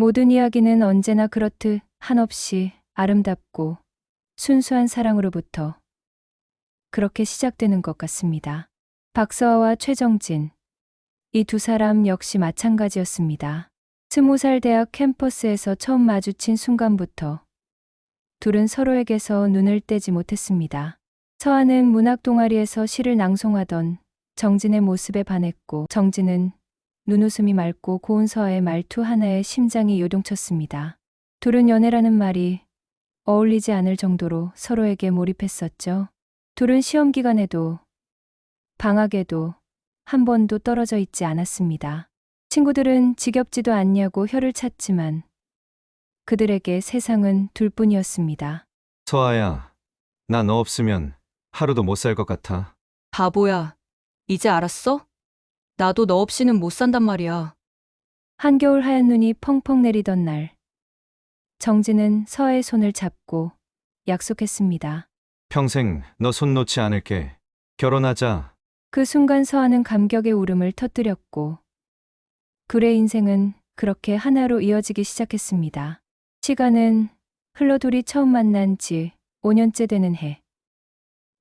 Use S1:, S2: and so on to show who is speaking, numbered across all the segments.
S1: 모든 이야기는 언제나 그렇듯 한없이 아름답고 순수한 사랑으로부터 그렇게 시작되는 것 같습니다. 박서아와 최정진, 이 두 사람 역시 마찬가지였습니다. 20살 대학 캠퍼스에서 처음 마주친 순간부터 둘은 서로에게서 눈을 떼지 못했습니다. 서아는 문학 동아리에서 시를 낭송하던 정진의 모습에 반했고, 정진은 눈웃음이 맑고 고운 서아의 말투 하나에 심장이 요동쳤습니다. 둘은 연애라는 말이 어울리지 않을 정도로 서로에게 몰입했었죠. 둘은 시험 기간에도 방학에도 한 번도 떨어져 있지 않았습니다. 친구들은 지겹지도 않냐고 혀를 찼지만 그들에게 세상은 둘뿐이었습니다.
S2: 서아야, 나 너 없으면 하루도 못 살 것 같아.
S3: 바보야. 이제 알았어? 나도 너 없이는 못 산단 말이야.
S1: 한겨울 하얀 눈이 펑펑 내리던 날, 정진은 서아의 손을 잡고 약속했습니다.
S2: 평생 너 손 놓지 않을게. 결혼하자.
S1: 그 순간 서아는 감격의 울음을 터뜨렸고, 둘의 인생은 그렇게 하나로 이어지기 시작했습니다. 시간은 흘러 둘이 처음 만난 지 5년째 되는 해,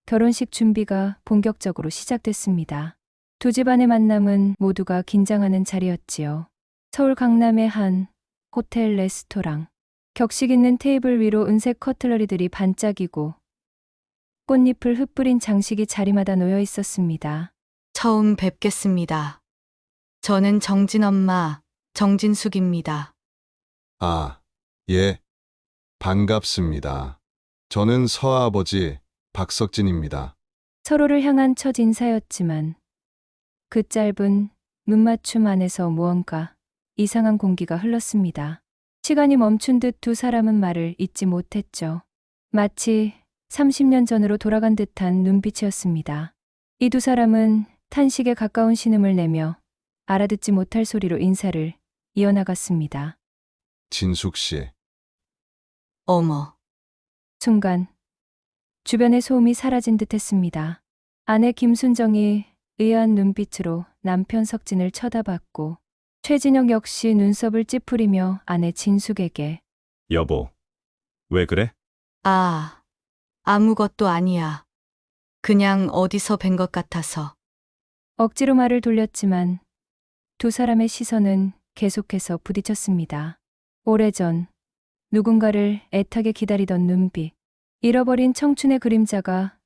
S1: 결혼식 준비가 본격적으로 시작됐습니다. 두 집안의 만남은 모두가 긴장하는 자리였지요. 서울 강남의 한 호텔 레스토랑. 격식 있는 테이블 위로 은색 커틀러리들이 반짝이고 꽃잎을 흩뿌린 장식이 자리마다 놓여 있었습니다.
S3: 처음 뵙겠습니다. 저는 정진 엄마, 정진숙입니다.
S4: 아, 예. 반갑습니다. 저는 서아버지 박석진입니다.
S1: 서로를 향한 첫 인사였지만 그 짧은 눈맞춤 안에서 무언가 이상한 공기가 흘렀습니다. 시간이 멈춘 듯 두 사람은 말을 잇지 못했죠. 마치 30년 전으로 돌아간 듯한 눈빛이었습니다. 이 두 사람은 탄식에 가까운 신음을 내며 알아듣지 못할 소리로 인사를 이어나갔습니다.
S4: 진숙 씨,
S3: 어머,
S1: 순간 주변의 소음이 사라진 듯 했습니다. 아내 김순정이 의아한 눈빛으로 남편 석진을 쳐다봤고, 최진혁 역시 눈썹을 찌푸리며 아내 진숙에게
S5: 여보, 왜 그래?
S3: 아, 아무것도 아니야. 그냥 어디서 뵌 것 같아서.
S1: 억지로 말을 돌렸지만 두 사람의 시선은 계속해서 부딪혔습니다. 오래전 누군가를 애타게 기다리던 눈빛, 잃어버린 청춘의 그림자가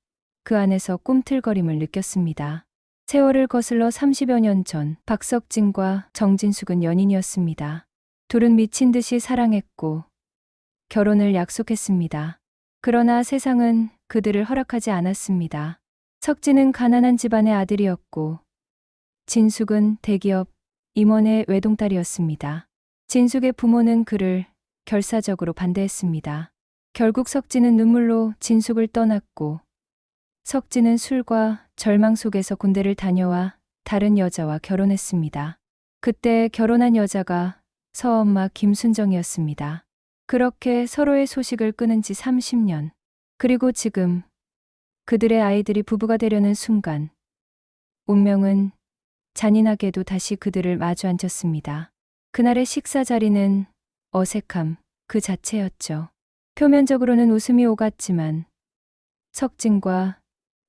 S1: 그 안에서 꿈틀거림을 느꼈습니다. 세월을 거슬러 30여 년 전, 박석진과 정진숙은 연인이었습니다. 둘은 미친 듯이 사랑했고 결혼을 약속했습니다. 그러나 세상은 그들을 허락하지 않았습니다. 석진은 가난한 집안의 아들이었고 진숙은 대기업 임원의 외동딸이었습니다. 진숙의 부모는 그를 결사적으로 반대했습니다. 결국 석진은 눈물로 진숙을 떠났고, 석진은 술과 절망 속에서 군대를 다녀와 다른 여자와 결혼했습니다. 그때 결혼한 여자가 서엄마 김순정이었습니다. 그렇게 서로의 소식을 끊은 지 30년. 그리고 지금 그들의 아이들이 부부가 되려는 순간, 운명은 잔인하게도 다시 그들을 마주 앉혔습니다. 그날의 식사 자리는 어색함 그 자체였죠. 표면적으로는 웃음이 오갔지만 석진과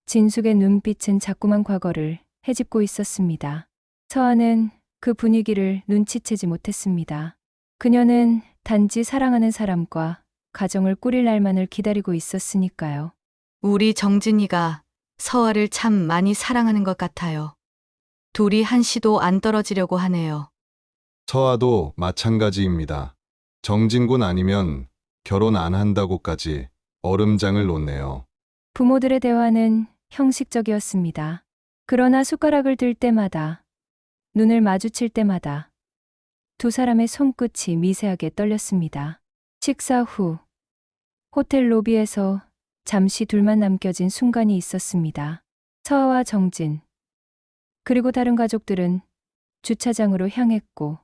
S1: 진숙의 눈빛은 자꾸만 과거를 헤집고 있었습니다. 서아는 그 분위기를 눈치채지 못했습니다. 그녀는 단지 사랑하는 사람과 가정을 꾸릴 날만을 기다리고 있었으니까요.
S3: 우리 정진이가 서아를 참 많이 사랑하는 것 같아요. 둘이 한시도 안 떨어지려고 하네요.
S4: 서아도 마찬가지입니다. 정진군 아니면 결혼 안 한다고까지 얼음장을 놓네요.
S1: 부모들의 대화는 형식적이었습니다. 그러나 숟가락을 들 때마다, 눈을 마주칠 때마다 두 사람의 손끝이 미세하게 떨렸습니다. 식사 후 호텔 로비에서 잠시 둘만 남겨진 순간이 있었습니다. 서아와 정진, 그리고 다른 가족들은 주차장으로 향했고,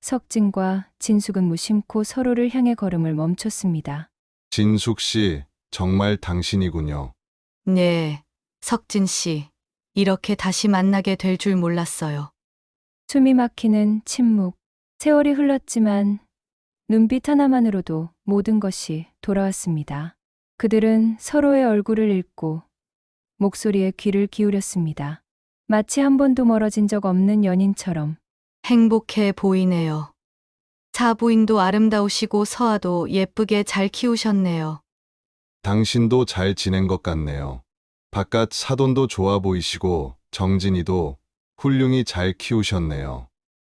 S1: 석진과 진숙은 무심코 서로를 향해 걸음을 멈췄습니다.
S4: 진숙 씨, 정말 당신이군요.
S3: 네, 석진 씨. 이렇게 다시 만나게 될 줄 몰랐어요.
S1: 숨이 막히는 침묵. 세월이 흘렀지만 눈빛 하나만으로도 모든 것이 돌아왔습니다. 그들은 서로의 얼굴을 읽고 목소리에 귀를 기울였습니다. 마치 한 번도 멀어진 적 없는 연인처럼.
S3: 행복해 보이네요. 사부인도 아름다우시고 서아도 예쁘게 잘 키우셨네요.
S4: 당신도 잘 지낸 것 같네요. 바깥 사돈도 좋아 보이시고 정진이도 훌륭히 잘 키우셨네요.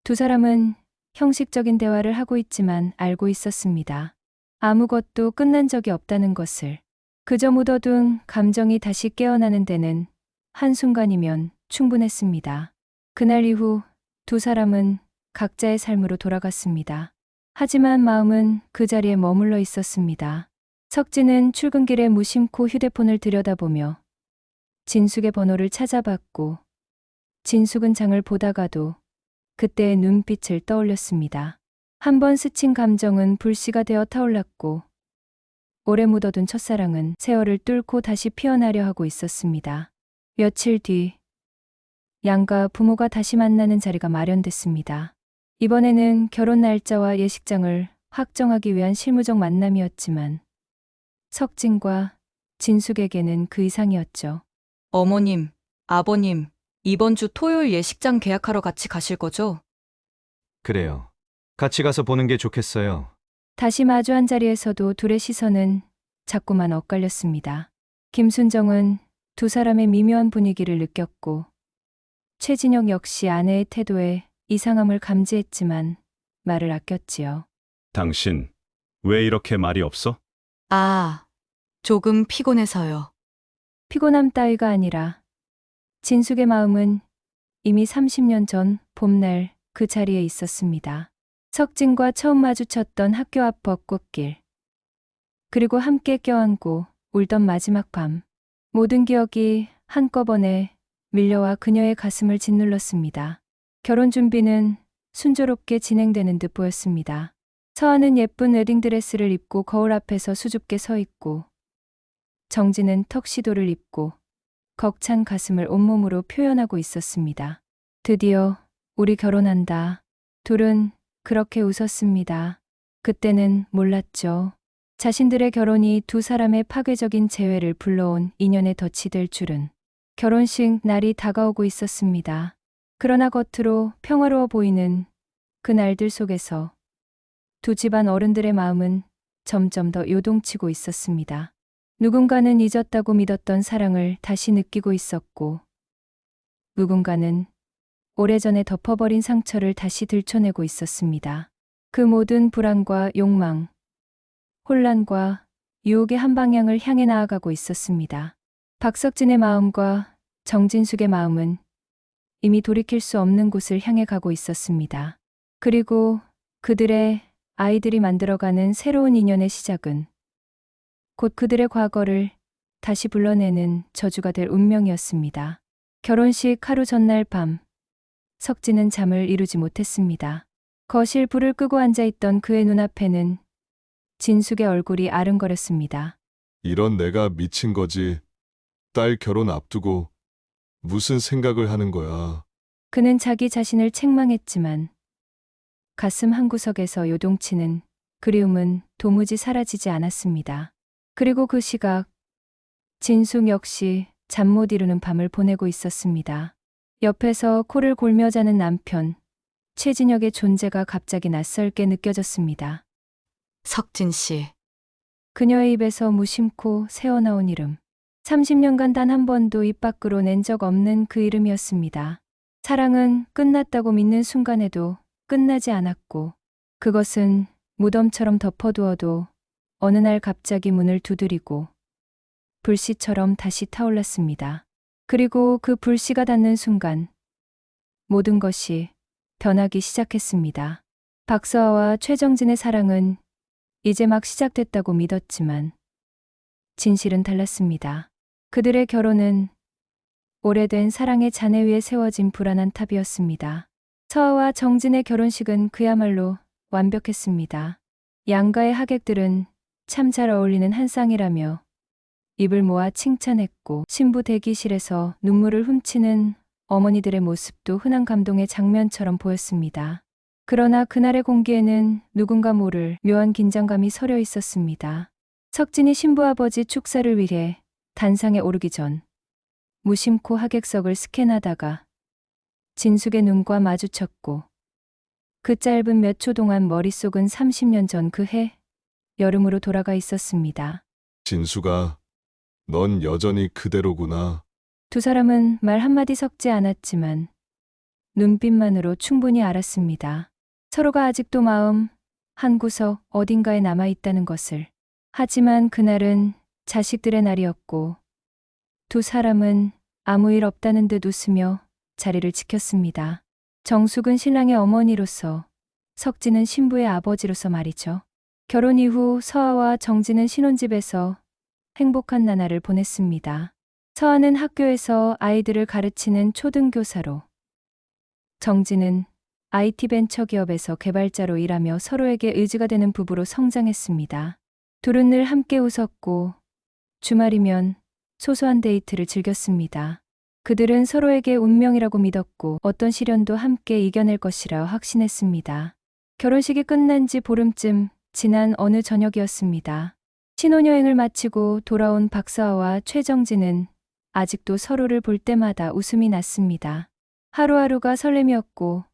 S1: 두 사람은 형식적인 대화를 하고 있지만 알고 있었습니다. 아무것도 끝난 적이 없다는 것을. 그저 묻어둔 감정이 다시 깨어나는 데는 한순간이면 충분했습니다. 그날 이후 두 사람은 각자의 삶으로 돌아갔습니다. 하지만 마음은 그 자리에 머물러 있었습니다. 석진은 출근길에 무심코 휴대폰을 들여다보며 진숙의 번호를 찾아봤고, 진숙은 장을 보다가도 그때의 눈빛을 떠올렸습니다. 한 번 스친 감정은 불씨가 되어 타올랐고, 오래 묻어둔 첫사랑은 세월을 뚫고 다시 피어나려 하고 있었습니다. 며칠 뒤, 양가 부모가 다시 만나는 자리가 마련됐습니다. 이번에는 결혼 날짜와 예식장을 확정하기 위한 실무적 만남이었지만, 석진과 진숙에게는 그 이상이었죠.
S6: 어머님, 아버님, 이번 주 토요일 예식장 계약하러 같이 가실 거죠?
S2: 그래요. 같이 가서 보는 게 좋겠어요.
S1: 다시 마주한 자리에서도 둘의 시선은 자꾸만 엇갈렸습니다. 김순정은 두 사람의 미묘한 분위기를 느꼈고, 최진혁 역시 아내의 태도에 이상함을 감지했지만 말을 아꼈지요.
S5: 당신, 왜 이렇게 말이 없어?
S3: 아, 조금 피곤해서요.
S1: 피곤함 따위가 아니라 진숙의 마음은 이미 30년 전 봄날 그 자리에 있었습니다. 석진과 처음 마주쳤던 학교 앞 벚꽃길, 그리고 함께 껴안고 울던 마지막 밤, 모든 기억이 한꺼번에 밀려와 그녀의 가슴을 짓눌렀습니다. 결혼 준비는 순조롭게 진행되는 듯 보였습니다. 서아는 예쁜 웨딩드레스를 입고 거울 앞에서 수줍게 서 있고, 정진은 턱시도를 입고 벅찬 가슴을 온몸으로 표현하고 있었습니다. 드디어 우리 결혼한다. 둘은 그렇게 웃었습니다. 그때는 몰랐죠. 자신들의 결혼이 두 사람의 파괴적인 재회를 불러온 인연에 덫이 될 줄은. 결혼식 날이 다가오고 있었습니다. 그러나 겉으로 평화로워 보이는 그 날들 속에서 두 집안 어른들의 마음은 점점 더 요동치고 있었습니다. 누군가는 잊었다고 믿었던 사랑을 다시 느끼고 있었고, 누군가는 오래전에 덮어버린 상처를 다시 들춰내고 있었습니다. 그 모든 불안과 욕망, 혼란과 유혹의 한 방향을 향해 나아가고 있었습니다. 박석진의 마음과 정진숙의 마음은 이미 돌이킬 수 없는 곳을 향해 가고 있었습니다. 그리고 그들의 아이들이 만들어가는 새로운 인연의 시작은 곧 그들의 과거를 다시 불러내는 저주가 될 운명이었습니다. 결혼식 하루 전날 밤, 석진은 잠을 이루지 못했습니다. 거실 불을 끄고 앉아있던 그의 눈앞에는 진숙의 얼굴이 아른거렸습니다.
S4: 이런 내가 미친 거지. 딸 결혼 앞두고 무슨 생각을 하는 거야.
S1: 그는 자기 자신을 책망했지만 가슴 한구석에서 요동치는 그리움은 도무지 사라지지 않았습니다. 그리고 그 시각, 진숙 역시 잠 못 이루는 밤을 보내고 있었습니다. 옆에서 코를 골며 자는 남편, 최진혁의 존재가 갑자기 낯설게 느껴졌습니다.
S3: 석진 씨.
S1: 그녀의 입에서 무심코 새어나온 이름. 30년간 단 한 번도 입 밖으로 낸 적 없는 그 이름이었습니다. 사랑은 끝났다고 믿는 순간에도 끝나지 않았고, 그것은 무덤처럼 덮어두어도 어느 날 갑자기 문을 두드리고 불씨처럼 다시 타올랐습니다. 그리고 그 불씨가 닿는 순간 모든 것이 변하기 시작했습니다. 박서아와 최정진의 사랑은 이제 막 시작됐다고 믿었지만 진실은 달랐습니다. 그들의 결혼은 오래된 사랑의 잔해 위에 세워진 불안한 탑이었습니다. 서아와 정진의 결혼식은 그야말로 완벽했습니다. 양가의 하객들은 참 잘 어울리는 한 쌍이라며 입을 모아 칭찬했고, 신부 대기실에서 눈물을 훔치는 어머니들의 모습도 흔한 감동의 장면처럼 보였습니다. 그러나 그날의 공기에는 누군가 모를 묘한 긴장감이 서려 있었습니다. 석진이 신부아버지 축사를 위해 단상에 오르기 전 무심코 하객석을 스캔하다가 진숙의 눈과 마주쳤고 그 짧은 몇 초 동안 머릿속은 30년 전 그 해 여름으로 돌아가 있었습니다.
S4: 진수가, 넌 여전히 그대로구나.
S1: 두 사람은 말 한마디 섞지 않았지만 눈빛만으로 충분히 알았습니다. 서로가 아직도 마음 한구석 어딘가에 남아 있다는 것을. 하지만 그날은 자식들의 날이었고 두 사람은 아무 일 없다는 듯 웃으며 자리를 지켰습니다. 정숙은 신랑의 어머니로서, 석진은 신부의 아버지로서 말이죠. 결혼 이후 서아와 정진은 신혼집에서 행복한 나날을 보냈습니다. 서아는 학교에서 아이들을 가르치는 초등교사로, 정진은 IT 벤처 기업에서 개발자로 일하며 서로에게 의지가 되는 부부로 성장했습니다. 둘은 늘 함께 웃었고 주말이면 소소한 데이트를 즐겼습니다. 그들은 서로에게 운명이라고 믿었고 어떤 시련도 함께 이겨낼 것이라 확신했습니다. 결혼식이 끝난 지 보름쯤 지난 어느 저녁이었습니다. 신혼여행을 마치고 돌아온 박서아와 최정진은 아직도 서로를 볼 때마다 웃음이 났습니다. 하루하루가 설렘이었고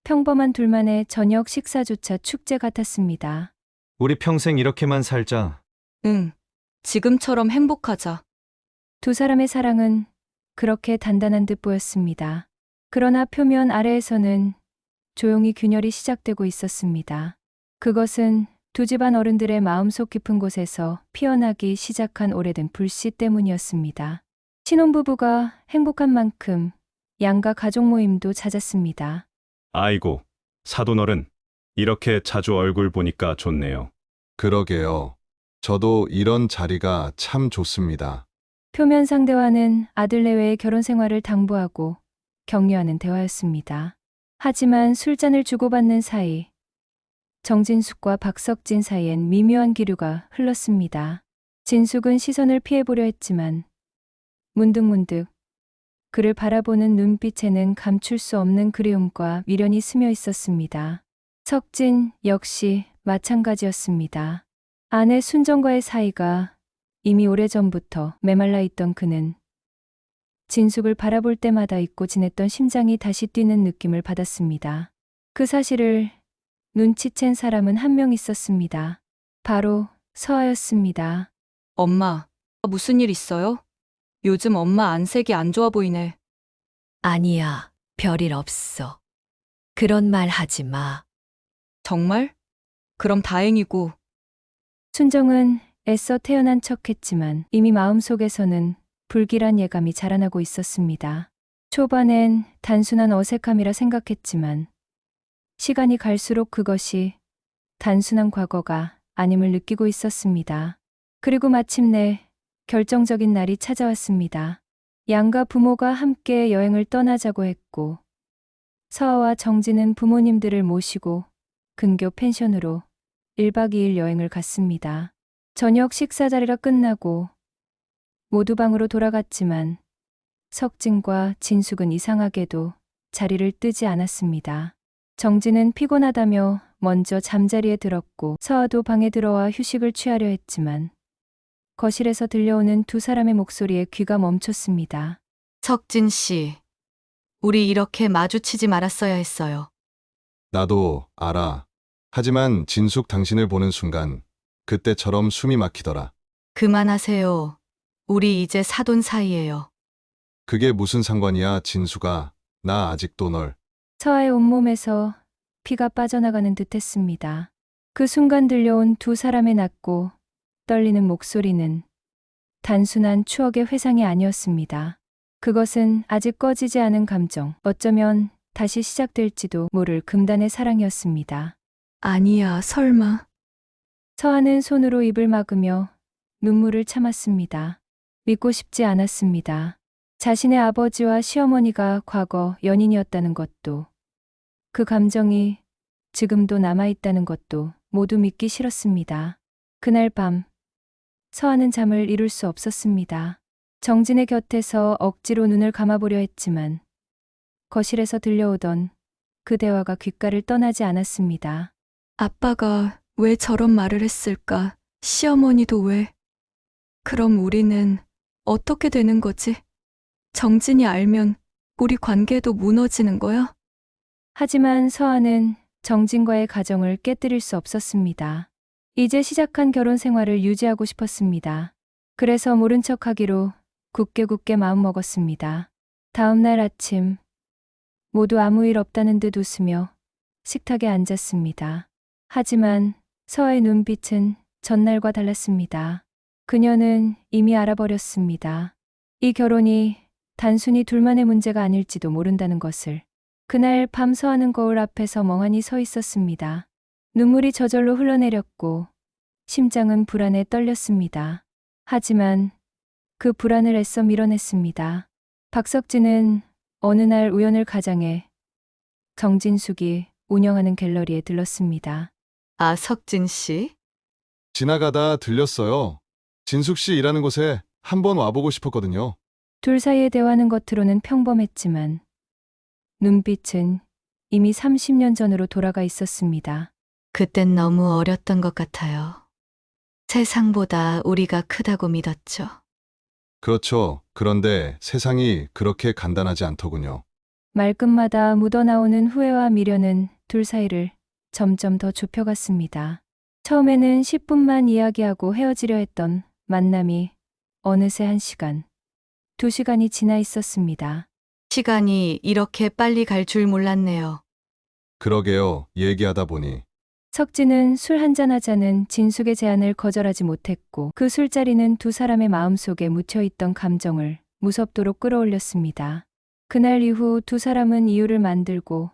S1: 평범한 둘만의 저녁 식사조차 축제 같았습니다.
S2: 우리 평생 이렇게만 살자.
S6: 응. 지금처럼 행복하자.
S1: 두 사람의 사랑은 그렇게 단단한 듯 보였습니다. 그러나 표면 아래에서는 조용히 균열이 시작되고 있었습니다. 그것은 두 집안 어른들의 마음속 깊은 곳에서 피어나기 시작한 오래된 불씨 때문이었습니다. 신혼부부가 행복한 만큼 양가 가족 모임도 잦았습니다.
S5: 아이고, 사돈어른. 이렇게 자주 얼굴 보니까 좋네요.
S4: 그러게요. 저도 이런 자리가 참 좋습니다.
S1: 표면 상대와는 아들 내외의 결혼 생활을 당부하고 격려하는 대화였습니다. 하지만 술잔을 주고받는 사이 정진숙과 박석진 사이엔 미묘한 기류가 흘렀습니다. 진숙은 시선을 피해보려 했지만 문득문득 그를 바라보는 눈빛에는 감출 수 없는 그리움과 미련이 스며 있었습니다. 석진 역시 마찬가지였습니다. 아내 순정과의 사이가 이미 오래전부터 메말라 있던 그는 진숙을 바라볼 때마다 잊고 지냈던 심장이 다시 뛰는 느낌을 받았습니다. 그 사실을 눈치챈 사람은 한 명 있었습니다. 바로 서아였습니다.
S6: 엄마, 무슨 일 있어요? 요즘 엄마 안색이 안 좋아 보이네.
S7: 아니야, 별일 없어. 그런 말 하지 마.
S6: 정말? 그럼 다행이고.
S1: 순정은 애써 태어난 척했지만 이미 마음속에서는 불길한 예감이 자라나고 있었습니다. 초반엔 단순한 어색함이라 생각했지만 시간이 갈수록 그것이 단순한 과거가 아님을 느끼고 있었습니다. 그리고 마침내 결정적인 날이 찾아왔습니다. 양가 부모가 함께 여행을 떠나자고 했고 서아와 정진은 부모님들을 모시고 근교 펜션으로 1박 2일 여행을 갔습니다. 저녁 식사 자리가 끝나고 모두 방으로 돌아갔지만 석진과 진숙은 이상하게도 자리를 뜨지 않았습니다. 정진은 피곤하다며 먼저 잠자리에 들었고 서아도 방에 들어와 휴식을 취하려 했지만 거실에서 들려오는 두 사람의 목소리에 귀가 멈췄습니다.
S3: 석진 씨, 우리 이렇게 마주치지 말았어야 했어요.
S4: 나도 알아. 하지만 진숙 당신을 보는 순간 그때처럼 숨이 막히더라.
S3: 그만하세요. 우리 이제 사돈 사이예요.
S4: 그게 무슨 상관이야, 진숙아. 나 아직도 널.
S1: 서아의 온몸에서 피가 빠져나가는 듯 했습니다. 그 순간 들려온 두 사람의 낮고 떨리는 목소리는 단순한 추억의 회상이 아니었습니다. 그것은 아직 꺼지지 않은 감정, 어쩌면 다시 시작될지도 모를 금단의 사랑이었습니다.
S7: 아니야, 설마.
S1: 서아는 손으로 입을 막으며 눈물을 참았습니다. 믿고 싶지 않았습니다. 자신의 아버지와 시어머니가 과거 연인이었다는 것도, 그 감정이 지금도 남아있다는 것도 모두 믿기 싫었습니다. 그날 밤, 서아는 잠을 이룰 수 없었습니다. 정진의 곁에서 억지로 눈을 감아보려 했지만 거실에서 들려오던 그 대화가 귓가를 떠나지 않았습니다.
S7: 아빠가 왜 저런 말을 했을까? 시어머니도 왜? 그럼 우리는 어떻게 되는 거지? 정진이 알면 우리 관계도 무너지는 거야?
S1: 하지만 서아는 정진과의 가정을 깨뜨릴 수 없었습니다. 이제 시작한 결혼 생활을 유지하고 싶었습니다. 그래서 모른 척하기로 굳게 마음먹었습니다. 다음 날 아침 모두 아무 일 없다는 듯 웃으며 식탁에 앉았습니다. 하지만 서아의 눈빛은 전날과 달랐습니다. 그녀는 이미 알아버렸습니다. 이 결혼이 단순히 둘만의 문제가 아닐지도 모른다는 것을. 그날 밤 서아는 거울 앞에서 멍하니 서 있었습니다. 눈물이 저절로 흘러내렸고 심장은 불안에 떨렸습니다. 하지만 그 불안을 애써 밀어냈습니다. 박석진은 어느 날 우연을 가장해 정진숙이 운영하는 갤러리에 들렀습니다.
S3: 아, 석진 씨?
S4: 지나가다 들렸어요. 진숙 씨 일하는 곳에 한번 와보고 싶었거든요.
S1: 둘 사이의 대화는 겉으로는 평범했지만 눈빛은 이미 30년 전으로 돌아가 있었습니다.
S3: 그땐 너무 어렸던 것 같아요. 세상보다 우리가 크다고 믿었죠.
S4: 그렇죠. 그런데 세상이 그렇게 간단하지 않더군요.
S1: 말끝마다 묻어나오는 후회와 미련은 둘 사이를 점점 더 좁혀갔습니다. 처음에는 10분만 이야기하고 헤어지려 했던 만남이 어느새 1시간, 2시간이 지나 있었습니다.
S3: 시간이 이렇게 빨리 갈 줄 몰랐네요.
S4: 그러게요. 얘기하다 보니.
S1: 석진은 술 한잔하자는 진숙의 제안을 거절하지 못했고 그 술자리는 두 사람의 마음속에 묻혀있던 감정을 무섭도록 끌어올렸습니다. 그날 이후 두 사람은 이유를 만들고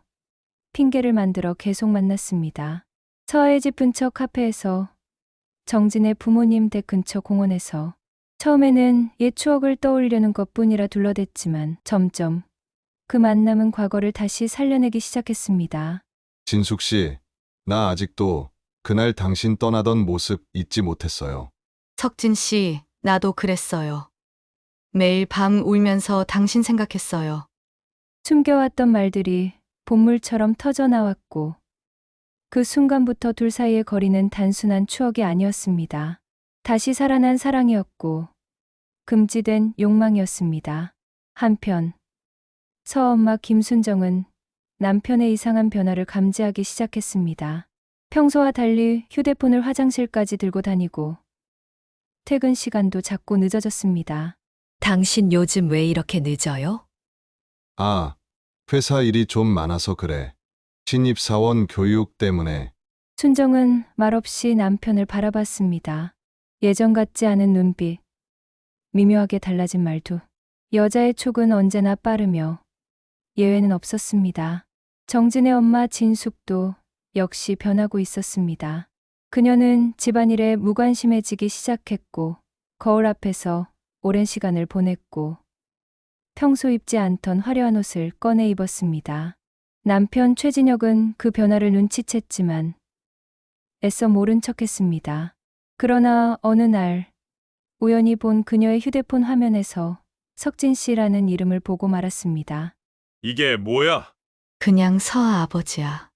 S1: 핑계를 만들어 계속 만났습니다. 서아의 집 근처 카페에서, 정진의 부모님 댁 근처 공원에서. 처음에는 옛 추억을 떠올리려는 것뿐이라 둘러댔지만 점점 그 만남은 과거를 다시 살려내기 시작했습니다.
S4: 진숙 씨, 나 아직도 그날 당신 떠나던 모습 잊지 못했어요.
S3: 석진 씨, 나도 그랬어요. 매일 밤 울면서 당신 생각했어요.
S1: 숨겨왔던 말들이 본물처럼 터져나왔고 그 순간부터 둘 사이의 거리는 단순한 추억이 아니었습니다. 다시 살아난 사랑이었고 금지된 욕망이었습니다. 한편 서엄마 김순정은 남편의 이상한 변화를 감지하기 시작했습니다. 평소와 달리 휴대폰을 화장실까지 들고 다니고 퇴근 시간도 자꾸 늦어졌습니다.
S7: 당신 요즘 왜 이렇게 늦어요?
S4: 아, 회사 일이 좀 많아서 그래. 신입사원 교육 때문에.
S1: 순정은 말없이 남편을 바라봤습니다. 예전 같지 않은 눈빛, 미묘하게 달라진 말투. 여자의 촉은 언제나 빠르며 예외는 없었습니다. 정진의 엄마 진숙도 역시 변하고 있었습니다. 그녀는 집안일에 무관심해지기 시작했고 거울 앞에서 오랜 시간을 보냈고 평소 입지 않던 화려한 옷을 꺼내 입었습니다. 남편 최진혁은 그 변화를 눈치챘지만 애써 모른 척했습니다. 그러나 어느 날 우연히 본 그녀의 휴대폰 화면에서 석진 씨라는 이름을 보고 말았습니다.
S5: 이게 뭐야?
S3: 그냥 서아 아버지야.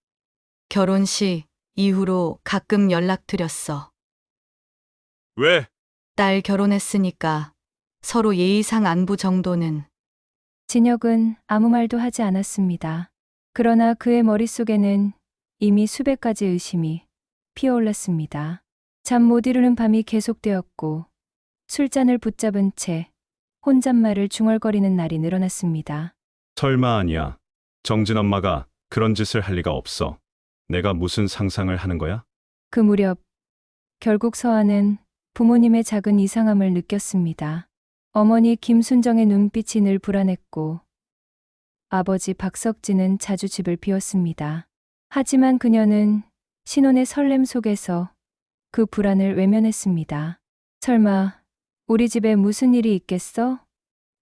S3: 결혼식 이후로 가끔 연락드렸어.
S5: 왜?
S3: 딸 결혼했으니까 서로 예의상 안부 정도는.
S1: 진혁은 아무 말도 하지 않았습니다. 그러나 그의 머릿속에는 이미 수백 가지 의심이 피어올랐습니다. 잠 못 이루는 밤이 계속되었고 술잔을 붙잡은 채 혼잣말을 중얼거리는 날이 늘어났습니다.
S5: 설마 아니야. 정진 엄마가 그런 짓을 할 리가 없어. 내가 무슨 상상을 하는 거야?
S1: 그 무렵 결국 서아는 부모님의 작은 이상함을 느꼈습니다. 어머니 김순정의 눈빛이 늘 불안했고 아버지 박석진은 자주 집을 비웠습니다. 하지만 그녀는 신혼의 설렘 속에서 그 불안을 외면했습니다. 설마 우리 집에 무슨 일이 있겠어?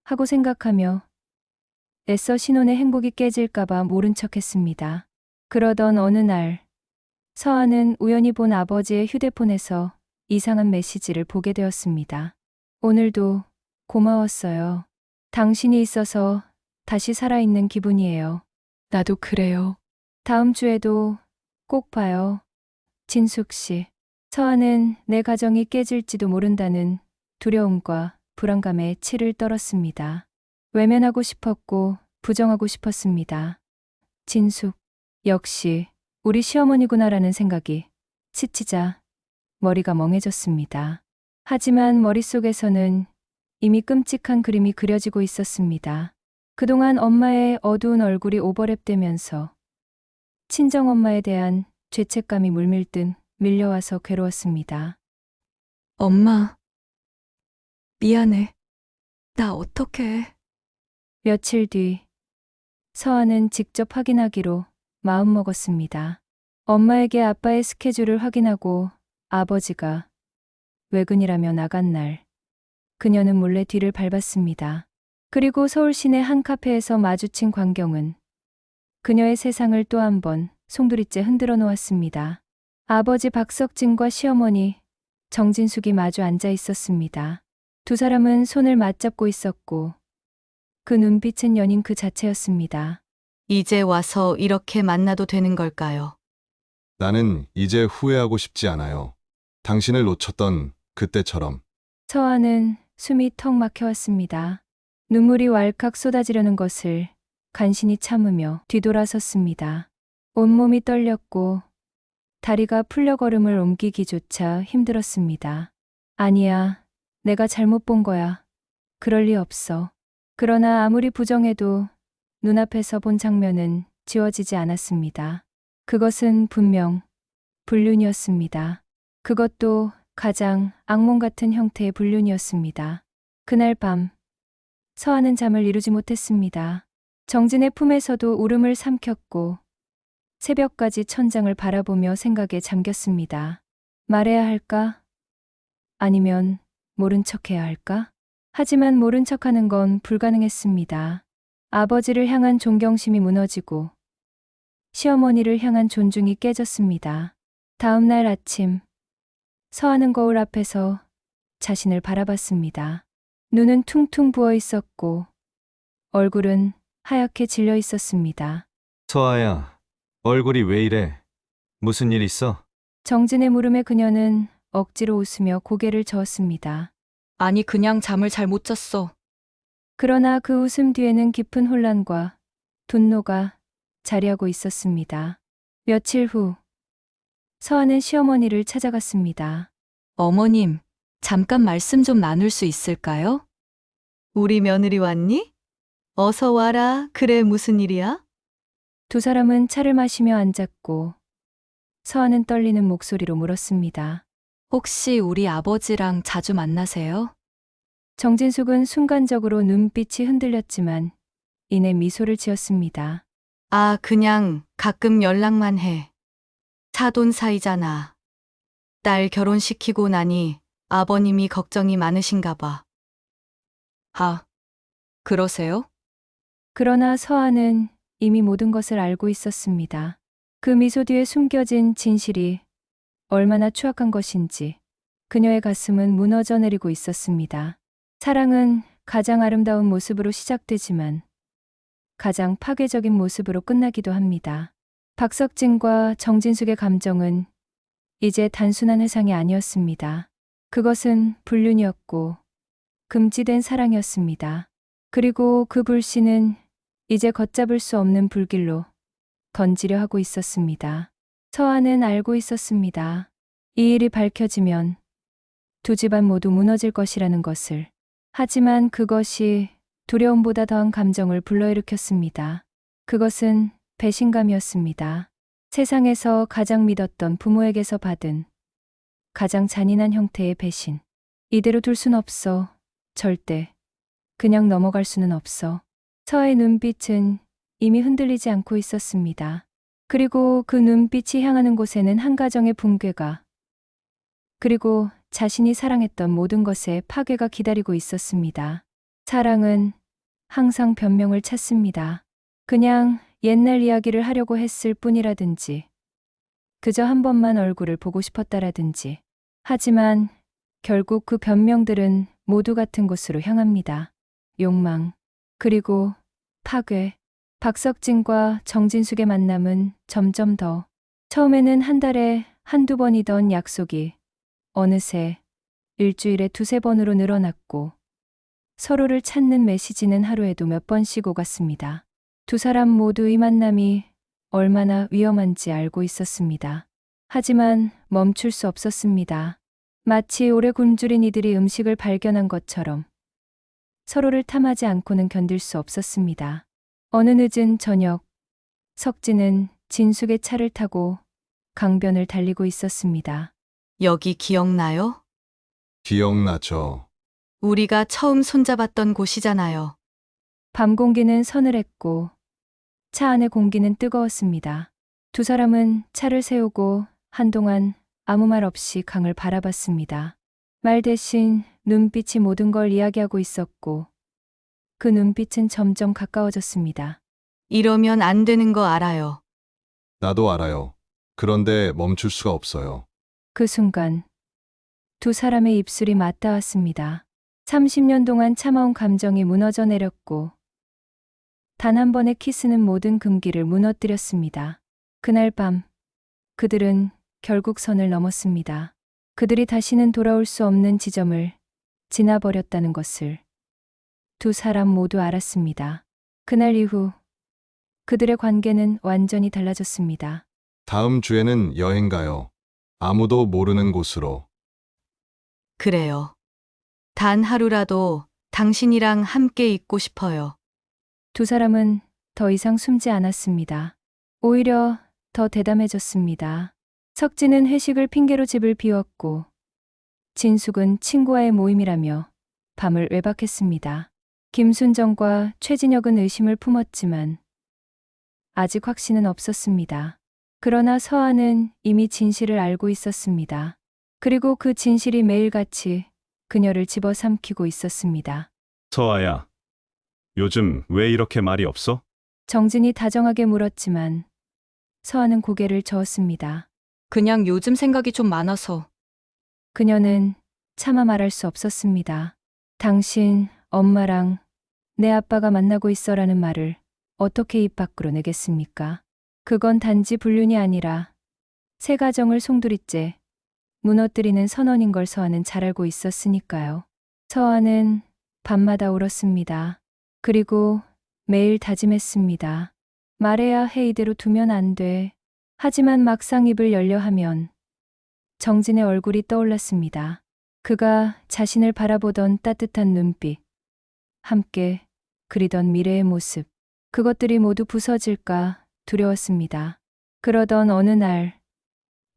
S1: 하고 생각하며 애써 신혼의 행복이 깨질까봐 모른 척했습니다. 그러던 어느 날 서아는 우연히 본 아버지의 휴대폰에서 이상한 메시지를 보게 되었습니다. 오늘도 고마웠어요. 당신이 있어서 다시 살아있는 기분이에요.
S7: 나도 그래요.
S1: 다음 주에도 꼭 봐요. 진숙 씨. 서아는 내 가정이 깨질지도 모른다는 두려움과 불안감에 치를 떨었습니다. 외면하고 싶었고 부정하고 싶었습니다. 진숙. 역시 우리 시어머니구나라는 생각이 스치자 머리가 멍해졌습니다. 하지만 머릿속에서는 이미 끔찍한 그림이 그려지고 있었습니다. 그동안 엄마의 어두운 얼굴이 오버랩되면서 친정엄마에 대한 죄책감이 물밀듯 밀려와서 괴로웠습니다.
S7: 엄마, 미안해. 나 어떡해.
S1: 며칠 뒤 서아는 직접 확인하기로 마음먹었습니다. 엄마에게 아빠의 스케줄을 확인하고 아버지가 외근이라며 나간 날 그녀는 몰래 뒤를 밟았습니다. 그리고 서울 시내 한 카페에서 마주친 광경은 그녀의 세상을 또 한 번 송두리째 흔들어 놓았습니다. 아버지 박석진과 시어머니 정진숙이 마주 앉아 있었습니다. 두 사람은 손을 맞잡고 있었고 그 눈빛은 연인 그 자체였습니다.
S3: 이제 와서 이렇게 만나도 되는 걸까요?
S4: 나는 이제 후회하고 싶지 않아요. 당신을 놓쳤던 그때처럼.
S1: 서아는 숨이 턱 막혀왔습니다. 눈물이 왈칵 쏟아지려는 것을 간신히 참으며 뒤돌아섰습니다. 온몸이 떨렸고 다리가 풀려 걸음을 옮기기조차 힘들었습니다. 아니야, 내가 잘못 본 거야. 그럴 리 없어. 그러나 아무리 부정해도 눈앞에서 본 장면은 지워지지 않았습니다. 그것은 분명 불륜이었습니다. 그것도 가장 악몽 같은 형태의 불륜이었습니다. 그날 밤 서아는 잠을 이루지 못했습니다. 정진의 품에서도 울음을 삼켰고 새벽까지 천장을 바라보며 생각에 잠겼습니다. 말해야 할까? 아니면 모른 척해야 할까? 하지만 모른 척하는 건 불가능했습니다. 아버지를 향한 존경심이 무너지고 시어머니를 향한 존중이 깨졌습니다. 다음 날 아침 서아는 거울 앞에서 자신을 바라봤습니다. 눈은 퉁퉁 부어 있었고 얼굴은 하얗게 질려 있었습니다.
S2: 서아야, 얼굴이 왜 이래? 무슨 일 있어?
S1: 정진의 물음에 그녀는 억지로 웃으며 고개를 저었습니다.
S6: 아니, 그냥 잠을 잘 못 잤어.
S1: 그러나 그 웃음 뒤에는 깊은 혼란과 분노가 자리하고 있었습니다. 며칠 후 서아는 시어머니를 찾아갔습니다.
S3: 어머님, 잠깐 말씀 좀 나눌 수 있을까요? 우리 며느리 왔니? 어서 와라. 그래, 무슨 일이야?
S1: 두 사람은 차를 마시며 앉았고 서아는 떨리는 목소리로 물었습니다.
S7: 혹시 우리 아버지랑 자주 만나세요?
S1: 정진숙은 순간적으로 눈빛이 흔들렸지만 이내 미소를 지었습니다.
S3: 아, 그냥 가끔 연락만 해. 사돈 사이잖아. 딸 결혼시키고 나니 아버님이 걱정이 많으신가 봐.
S6: 아, 그러세요?
S1: 그러나 서아는 이미 모든 것을 알고 있었습니다. 그 미소 뒤에 숨겨진 진실이 얼마나 추악한 것인지 그녀의 가슴은 무너져 내리고 있었습니다. 사랑은 가장 아름다운 모습으로 시작되지만 가장 파괴적인 모습으로 끝나기도 합니다. 박석진과 정진숙의 감정은 이제 단순한 회상이 아니었습니다. 그것은 불륜이었고 금지된 사랑이었습니다. 그리고 그 불씨는 이제 걷잡을 수 없는 불길로 던지려 하고 있었습니다. 서아는 알고 있었습니다. 이 일이 밝혀지면 두 집안 모두 무너질 것이라는 것을. 하지만 그것이 두려움보다 더한 감정을 불러일으켰습니다. 그것은 배신감이었습니다. 세상에서 가장 믿었던 부모에게서 받은 가장 잔인한 형태의 배신. 이대로 둘 순 없어. 절대. 그냥 넘어갈 수는 없어. 서아의 눈빛은 이미 흔들리지 않고 있었습니다. 그리고 그 눈빛이 향하는 곳에는 한 가정의 붕괴가 그리고 자신이 사랑했던 모든 것의 파괴가 기다리고 있었습니다. 사랑은 항상 변명을 찾습니다. 그냥 옛날 이야기를 하려고 했을 뿐이라든지 그저 한 번만 얼굴을 보고 싶었다라든지. 하지만 결국 그 변명들은 모두 같은 곳으로 향합니다. 욕망, 그리고 파괴. 박석진과 정진숙의 만남은 점점 더 처음에는 한 달에 한두 번이던 약속이 어느새 일주일에 두세 번으로 늘어났고 서로를 찾는 메시지는 하루에도 몇 번씩 오갔습니다. 두 사람 모두 이 만남이 얼마나 위험한지 알고 있었습니다. 하지만 멈출 수 없었습니다. 마치 오래 굶주린 이들이 음식을 발견한 것처럼 서로를 탐하지 않고는 견딜 수 없었습니다. 어느 늦은 저녁, 석진은 진숙의 차를 타고 강변을 달리고 있었습니다.
S3: 여기 기억나요?
S4: 기억나죠?
S3: 우리가 처음 손잡았던 곳이잖아요.
S1: 밤 공기는 서늘했고 차 안의 공기는 뜨거웠습니다. 두 사람은 차를 세우고 한동안 아무 말 없이 강을 바라봤습니다. 말 대신 눈빛이 모든 걸 이야기하고 있었고 그 눈빛은 점점 가까워졌습니다.
S3: 이러면 안 되는 거 알아요.
S4: 나도 알아요. 그런데 멈출 수가 없어요.
S1: 그 순간 두 사람의 입술이 맞닿았습니다. 30년 동안 참아온 감정이 무너져 내렸고 단 한 번의 키스는 모든 금기를 무너뜨렸습니다. 그날 밤 그들은 결국 선을 넘었습니다. 그들이 다시는 돌아올 수 없는 지점을 지나버렸다는 것을 두 사람 모두 알았습니다. 그날 이후 그들의 관계는 완전히 달라졌습니다.
S4: 다음 주에는 여행 가요. 아무도 모르는 곳으로.
S3: 그래요. 단 하루라도 당신이랑 함께 있고 싶어요.
S1: 두 사람은 더 이상 숨지 않았습니다. 오히려 더 대담해졌습니다. 석진은 회식을 핑계로 집을 비웠고 진숙은 친구와의 모임이라며 밤을 외박했습니다. 김순정과 최진혁은 의심을 품었지만 아직 확신은 없었습니다. 그러나 서아는 이미 진실을 알고 있었습니다. 그리고 그 진실이 매일같이 그녀를 집어삼키고 있었습니다.
S5: 서아야, 요즘 왜 이렇게 말이 없어?
S1: 정진이 다정하게 물었지만 서아는 고개를 저었습니다.
S6: 그냥 요즘 생각이 좀 많아서.
S1: 그녀는 차마 말할 수 없었습니다. 당신, 엄마랑 내 아빠가 만나고 있어라는 말을 어떻게 입 밖으로 내겠습니까? 그건 단지 불륜이 아니라 새 가정을 송두리째 무너뜨리는 선언인 걸 서아는 잘 알고 있었으니까요. 서아는 밤마다 울었습니다. 그리고 매일 다짐했습니다. 말해야 해 이대로 두면 안 돼. 하지만 막상 입을 열려 하면 정진의 얼굴이 떠올랐습니다. 그가 자신을 바라보던 따뜻한 눈빛, 함께 그리던 미래의 모습, 그것들이 모두 부서질까 두려웠습니다. 그러던 어느 날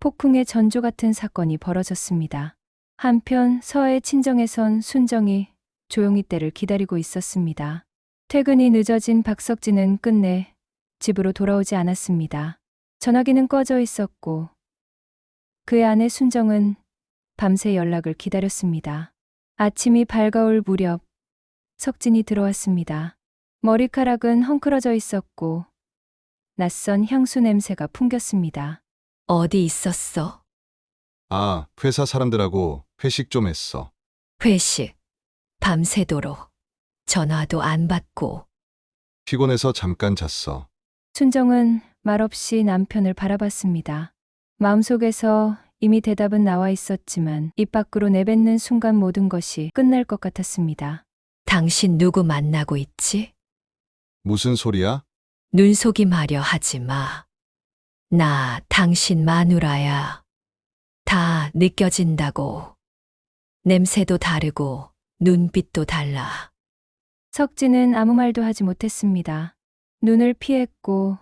S1: 폭풍의 전조 같은 사건이 벌어졌습니다. 한편 서아의 친정에선 순정이 조용히 때를 기다리고 있었습니다. 퇴근이 늦어진 박석진은 끝내 집으로 돌아오지 않았습니다. 전화기는 꺼져 있었고 그의 아내 순정은 밤새 연락을 기다렸습니다. 아침이 밝아올 무렵 석진이 들어왔습니다. 머리카락은 헝클어져 있었고 낯선 향수 냄새가 풍겼습니다.
S7: 어디 있었어?
S4: 아, 회사 사람들하고 회식 좀 했어.
S7: 회식. 밤새도록. 전화도 안 받고.
S4: 피곤해서 잠깐 잤어.
S1: 순정은 말없이 남편을 바라봤습니다. 마음속에서 이미 대답은 나와 있었지만 입 밖으로 내뱉는 순간 모든 것이 끝날 것 같았습니다.
S7: 당신 누구 만나고 있지?
S4: 무슨 소리야?
S7: 눈속임하려 하지 마. 나 당신 마누라야. 다 느껴진다고. 냄새도 다르고 눈빛도 달라.
S1: 석진은 아무 말도 하지 못했습니다. 눈을 피했고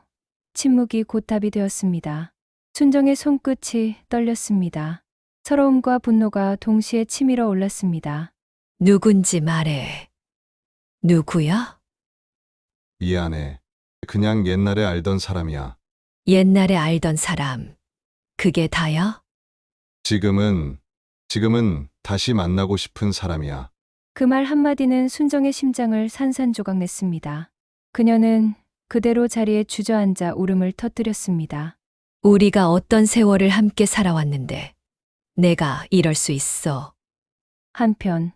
S1: 침묵이 곧 답이 되었습니다. 순정의 손끝이 떨렸습니다. 서러움과 분노가 동시에 치밀어 올랐습니다.
S7: 누군지 말해. 누구야?
S4: 미안해. 그냥 옛날에 알던 사람이야.
S7: 옛날에 알던 사람. 그게 다야?
S4: 지금은 다시 만나고 싶은 사람이야.
S1: 그 말 한마디는 순정의 심장을 산산조각 냈습니다. 그녀는 그대로 자리에 주저앉아 울음을 터뜨렸습니다.
S7: 우리가 어떤 세월을 함께 살아왔는데 내가 이럴 수 있어.
S1: 한편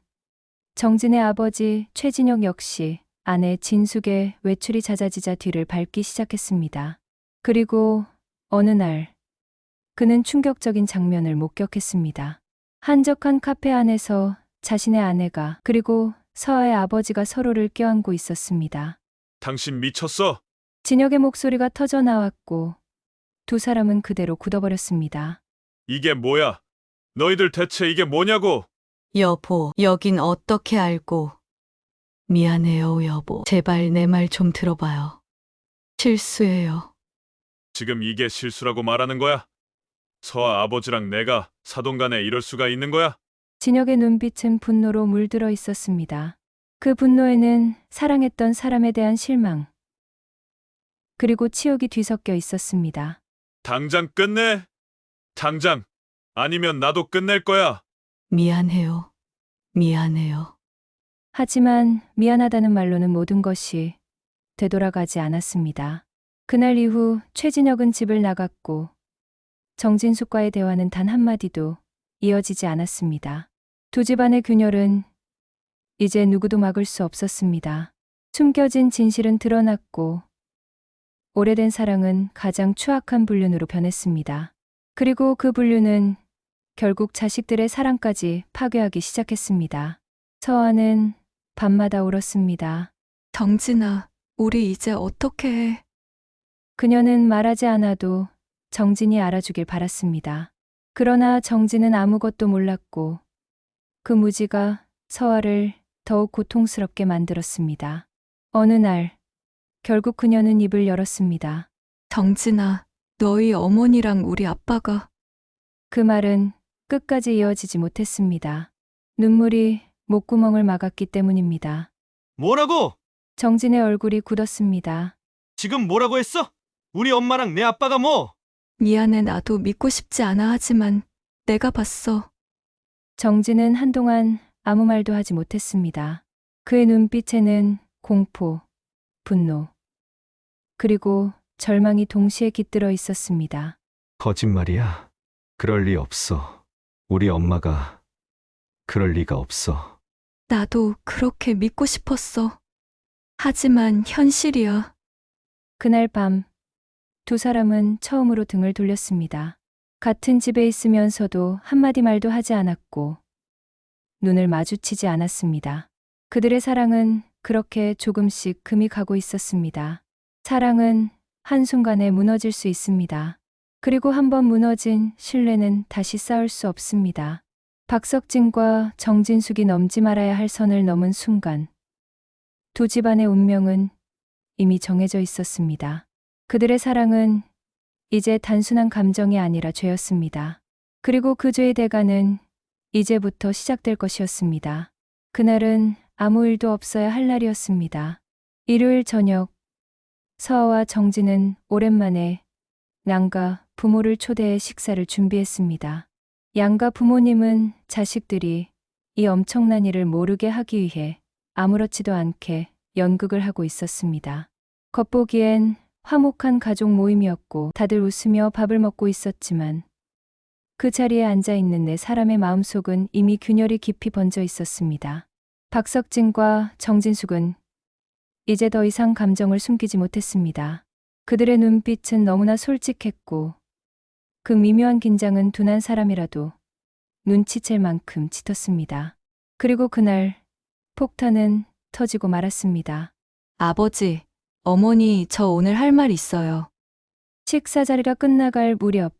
S1: 정진의 아버지 최진혁 역시 아내 진숙의 외출이 잦아지자 뒤를 밟기 시작했습니다. 그리고 어느 날 그는 충격적인 장면을 목격했습니다. 한적한 카페 안에서 자신의 아내가 그리고 서아의 아버지가 서로를 껴안고 있었습니다.
S5: 당신 미쳤어?
S1: 진혁의 목소리가 터져 나왔고 두 사람은 그대로 굳어버렸습니다.
S5: 이게 뭐야? 너희들 대체 이게 뭐냐고?
S3: 여보, 여긴 어떻게 알고? 미안해요, 여보. 제발 내 말 좀 들어봐요. 실수예요.
S5: 지금 이게 실수라고 말하는 거야? 서아 아버지랑 내가 사돈간에 이럴 수가 있는 거야?
S1: 진혁의 눈빛은 분노로 물들어 있었습니다. 그 분노에는 사랑했던 사람에 대한 실망, 그리고 치욕이 뒤섞여 있었습니다.
S5: 당장 끝내! 당장! 아니면 나도 끝낼 거야!
S3: 미안해요. 미안해요.
S1: 하지만 미안하다는 말로는 모든 것이 되돌아가지 않았습니다. 그날 이후 최진혁은 집을 나갔고 정진숙과의 대화는 단 한마디도 이어지지 않았습니다. 두 집안의 균열은 이제 누구도 막을 수 없었습니다. 숨겨진 진실은 드러났고 오래된 사랑은 가장 추악한 불륜으로 변했습니다. 그리고 그 불륜은 결국 자식들의 사랑까지 파괴하기 시작했습니다. 서아는 밤마다 울었습니다.
S7: 정진아, 우리 이제 어떻게 해?
S1: 그녀는 말하지 않아도 정진이 알아주길 바랐습니다. 그러나 정진은 아무것도 몰랐고 그 무지가 서아를 더욱 고통스럽게 만들었습니다. 어느 날 결국 그녀는 입을 열었습니다.
S7: 정진아, 너희 어머니랑 우리 아빠가
S1: 그 말은 끝까지 이어지지 못했습니다. 눈물이 목구멍을 막았기 때문입니다.
S2: 뭐라고?
S1: 정진의 얼굴이 굳었습니다.
S2: 지금 뭐라고 했어? 우리 엄마랑 내 아빠가 뭐?
S7: 미안해, 나도 믿고 싶지 않아 하지만 내가 봤어.
S1: 정진은 한동안 아무 말도 하지 못했습니다. 그의 눈빛에는 공포, 분노, 그리고 절망이 동시에 깃들어 있었습니다.
S2: 거짓말이야. 그럴 리 없어. 우리 엄마가 그럴 리가 없어.
S7: 나도 그렇게 믿고 싶었어. 하지만 현실이야.
S1: 그날 밤 두 사람은 처음으로 등을 돌렸습니다. 같은 집에 있으면서도 한마디 말도 하지 않았고 눈을 마주치지 않았습니다. 그들의 사랑은 그렇게 조금씩 금이 가고 있었습니다. 사랑은 한순간에 무너질 수 있습니다. 그리고 한번 무너진 신뢰는 다시 쌓을 수 없습니다. 박석진과 정진숙이 넘지 말아야 할 선을 넘은 순간 두 집안의 운명은 이미 정해져 있었습니다. 그들의 사랑은 이제 단순한 감정이 아니라 죄였습니다. 그리고 그 죄의 대가는 이제부터 시작될 것이었습니다. 그날은 아무 일도 없어야 할 날이었습니다. 일요일 저녁, 서아와 정진은 오랜만에 양가 부모를 초대해 식사를 준비했습니다. 양가 부모님은 자식들이 이 엄청난 일을 모르게 하기 위해 아무렇지도 않게 연극을 하고 있었습니다. 겉보기엔 화목한 가족 모임이었고 다들 웃으며 밥을 먹고 있었지만 그 자리에 앉아있는 네 사람의 마음속은 이미 균열이 깊이 번져 있었습니다. 박석진과 정진숙은 이제 더 이상 감정을 숨기지 못했습니다. 그들의 눈빛은 너무나 솔직했고 그 미묘한 긴장은 둔한 사람이라도 눈치챌 만큼 짙었습니다. 그리고 그날 폭탄은 터지고 말았습니다.
S6: 아버지, 어머니, 저 오늘 할 말 있어요.
S1: 식사 자리가 끝나갈 무렵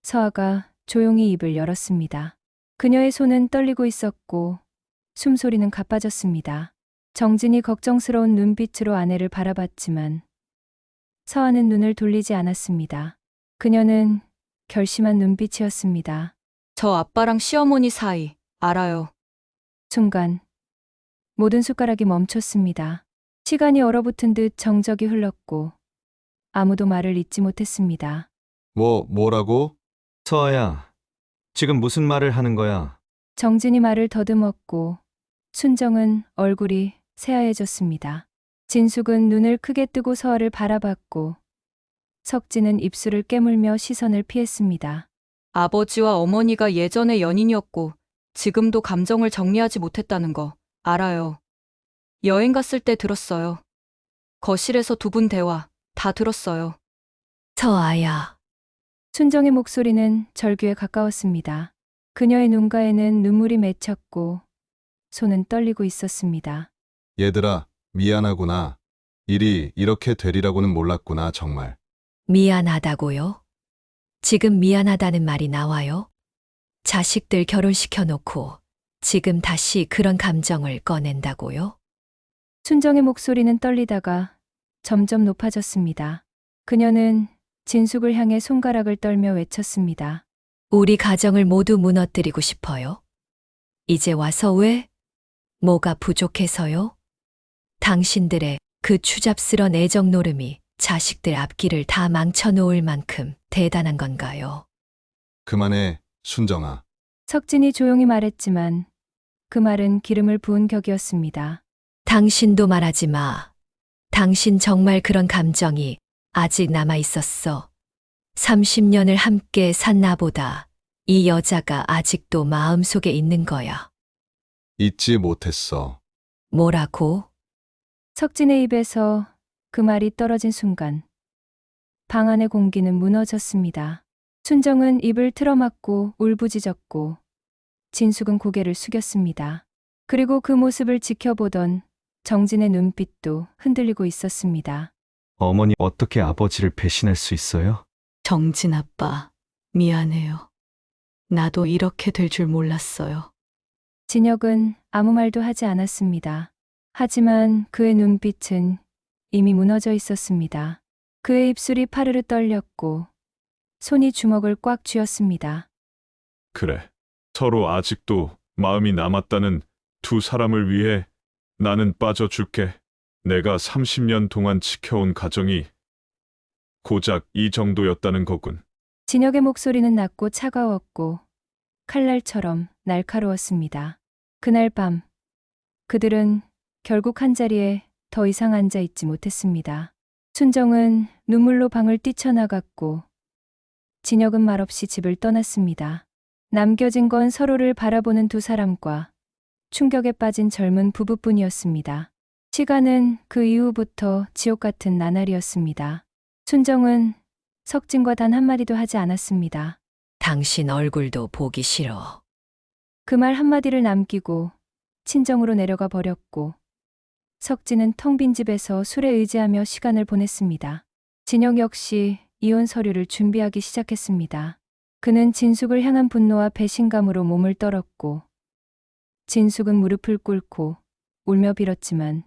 S1: 서아가 조용히 입을 열었습니다. 그녀의 손은 떨리고 있었고 숨소리는 가빠졌습니다. 정진이 걱정스러운 눈빛으로 아내를 바라봤지만 서아는 눈을 돌리지 않았습니다. 그녀는 결심한 눈빛이었습니다.
S6: 저 아빠랑 시어머니 사이 알아요.
S1: 순간 모든 숟가락이 멈췄습니다. 시간이 얼어붙은 듯 정적이 흘렀고 아무도 말을 잇지 못했습니다.
S4: 뭐라고?
S2: 서아야, 지금 무슨 말을 하는 거야?
S1: 정진이 말을 더듬었고 순정은 얼굴이 새하얘졌습니다. 진숙은 눈을 크게 뜨고 서아를 바라봤고 석진은 입술을 깨물며 시선을 피했습니다.
S6: 아버지와 어머니가 예전에 연인이었고 지금도 감정을 정리하지 못했다는 거 알아요. 여행 갔을 때 들었어요. 거실에서 두 분 대화 다 들었어요.
S3: 서아야,
S1: 순정의 목소리는 절규에 가까웠습니다. 그녀의 눈가에는 눈물이 맺혔고 손은 떨리고 있었습니다.
S4: 얘들아, 미안하구나. 일이 이렇게 되리라고는 몰랐구나, 정말.
S3: 미안하다고요? 지금 미안하다는 말이 나와요? 자식들 결혼시켜 놓고 지금 다시 그런 감정을 꺼낸다고요?
S1: 순정의 목소리는 떨리다가 점점 높아졌습니다. 그녀는 진숙을 향해 손가락을 떨며 외쳤습니다.
S3: 우리 가정을 모두 무너뜨리고 싶어요? 이제 와서 왜? 뭐가 부족해서요? 당신들의 그 추잡스런 애정 노름이 자식들 앞길을 다 망쳐놓을 만큼 대단한 건가요?
S4: 그만해, 순정아.
S1: 석진이 조용히 말했지만 그 말은 기름을 부은 격이었습니다.
S3: 당신도 말하지 마. 당신 정말 그런 감정이 아직 남아 있었어. 30년을 함께 산 나보다 이 여자가 아직도 마음속에 있는 거야.
S4: 잊지 못했어.
S3: 뭐라고?
S1: 석진의 입에서 그 말이 떨어진 순간 방 안의 공기는 무너졌습니다. 순정은 입을 틀어막고 울부짖었고 진숙은 고개를 숙였습니다. 그리고 그 모습을 지켜보던 정진의 눈빛도 흔들리고 있었습니다.
S2: 어머니 어떻게 아버지를 배신할 수 있어요?
S3: 정진 아빠, 미안해요. 나도 이렇게 될 줄 몰랐어요.
S1: 진혁은 아무 말도 하지 않았습니다. 하지만 그의 눈빛은 이미 무너져 있었습니다. 그의 입술이 파르르 떨렸고 손이 주먹을 꽉 쥐었습니다.
S5: 그래. 서로 아직도 마음이 남았다는 두 사람을 위해 나는 빠져줄게. 내가 30년 동안 지켜온 가정이 고작 이 정도였다는 거군.
S1: 진혁의 목소리는 낮고 차가웠고 칼날처럼 날카로웠습니다. 그날 밤 그들은 결국 한자리에 더 이상 앉아 있지 못했습니다. 순정은 눈물로 방을 뛰쳐나갔고 진혁은 말없이 집을 떠났습니다. 남겨진 건 서로를 바라보는 두 사람과 충격에 빠진 젊은 부부뿐이었습니다. 시간은 그 이후부터 지옥 같은 나날이었습니다. 순정은 석진과 단 한마디도 하지 않았습니다.
S3: 당신 얼굴도 보기 싫어.
S1: 그 말 한마디를 남기고 친정으로 내려가 버렸고 석진은 텅 빈 집에서 술에 의지하며 시간을 보냈습니다. 진혁 역시 이혼 서류를 준비하기 시작했습니다. 그는 진숙을 향한 분노와 배신감으로 몸을 떨었고 진숙은 무릎을 꿇고 울며 빌었지만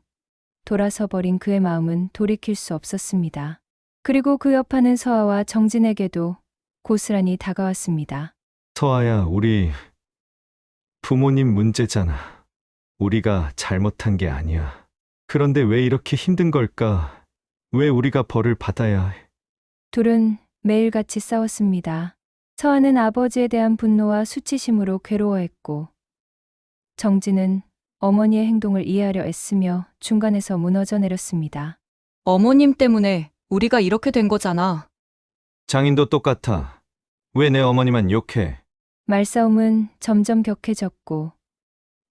S1: 돌아서 버린 그의 마음은 돌이킬 수 없었습니다. 그리고 그 여파는 서아와 정진에게도 고스란히 다가왔습니다.
S2: 서아야, 우리 부모님 문제잖아. 우리가 잘못한 게 아니야. 그런데 왜 이렇게 힘든 걸까? 왜 우리가 벌을 받아야 해?
S1: 둘은 매일같이 싸웠습니다. 서아는 아버지에 대한 분노와 수치심으로 괴로워했고 정진은 어머니의 행동을 이해하려 애쓰며 중간에서 무너져 내렸습니다.
S6: 어머님 때문에 우리가 이렇게 된 거잖아.
S2: 장인도 똑같아. 왜 내 어머니만 욕해?
S1: 말싸움은 점점 격해졌고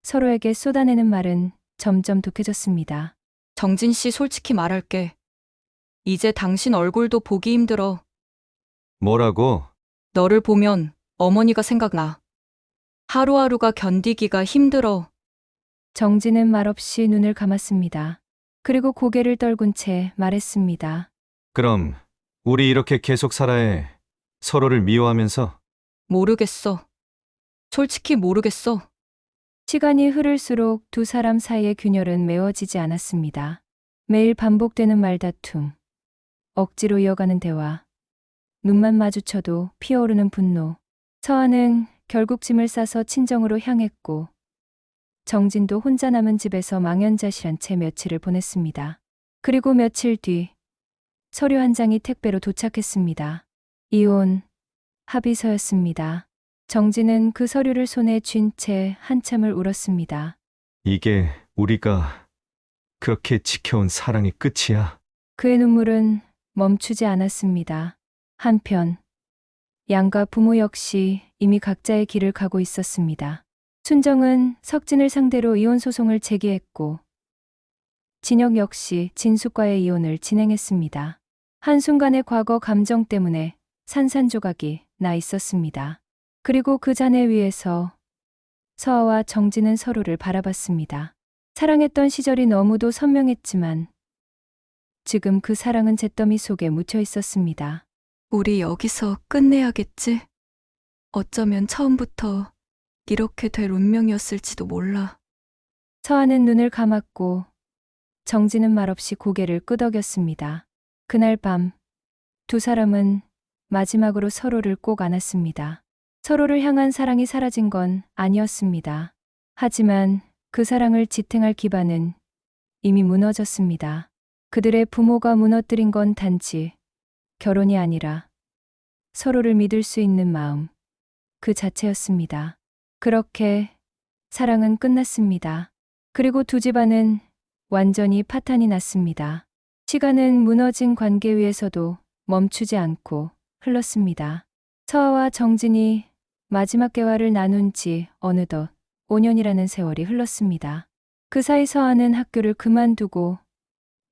S1: 서로에게 쏟아내는 말은 점점 독해졌습니다.
S6: 정진 씨 솔직히 말할게. 이제 당신 얼굴도 보기 힘들어.
S2: 뭐라고?
S6: 너를 보면 어머니가 생각나. 하루하루가 견디기가 힘들어.
S1: 정진은 말없이 눈을 감았습니다. 그리고 고개를 떨군 채 말했습니다.
S2: 그럼 우리 이렇게 계속 살아야 해. 서로를 미워하면서?
S6: 모르겠어. 솔직히 모르겠어.
S1: 시간이 흐를수록 두 사람 사이의 균열은 메워지지 않았습니다. 매일 반복되는 말다툼, 억지로 이어가는 대화, 눈만 마주쳐도 피어오르는 분노. 서아는 결국 짐을 싸서 친정으로 향했고 정진도 혼자 남은 집에서 망연자실한 채 며칠을 보냈습니다. 그리고 며칠 뒤 서류 한 장이 택배로 도착했습니다. 이혼 합의서였습니다. 정진은 그 서류를 손에 쥔 채 한참을 울었습니다.
S2: 이게 우리가 그렇게 지켜온 사랑의 끝이야.
S1: 그의 눈물은 멈추지 않았습니다. 한편 양가 부모 역시 이미 각자의 길을 가고 있었습니다. 순정은 석진을 상대로 이혼 소송을 제기했고 진혁 역시 진숙과의 이혼을 진행했습니다. 한순간의 과거 감정 때문에 산산조각이 나 있었습니다. 그리고 그 잔해 위에서 서아와 정진은 서로를 바라봤습니다. 사랑했던 시절이 너무도 선명했지만 지금 그 사랑은 잿더미 속에 묻혀 있었습니다.
S7: 우리 여기서 끝내야겠지? 어쩌면 처음부터 이렇게 될 운명이었을지도 몰라.
S1: 서아는 눈을 감았고 정진은 말없이 고개를 끄덕였습니다. 그날 밤 두 사람은 마지막으로 서로를 꼭 안았습니다. 서로를 향한 사랑이 사라진 건 아니었습니다. 하지만 그 사랑을 지탱할 기반은 이미 무너졌습니다. 그들의 부모가 무너뜨린 건 단지 결혼이 아니라 서로를 믿을 수 있는 마음 그 자체였습니다. 그렇게 사랑은 끝났습니다. 그리고 두 집안은 완전히 파탄이 났습니다. 시간은 무너진 관계 위에서도 멈추지 않고 흘렀습니다. 서아와 정진이 마지막 대화를 나눈 지 어느덧 5년이라는 세월이 흘렀습니다. 그 사이 서아는 학교를 그만두고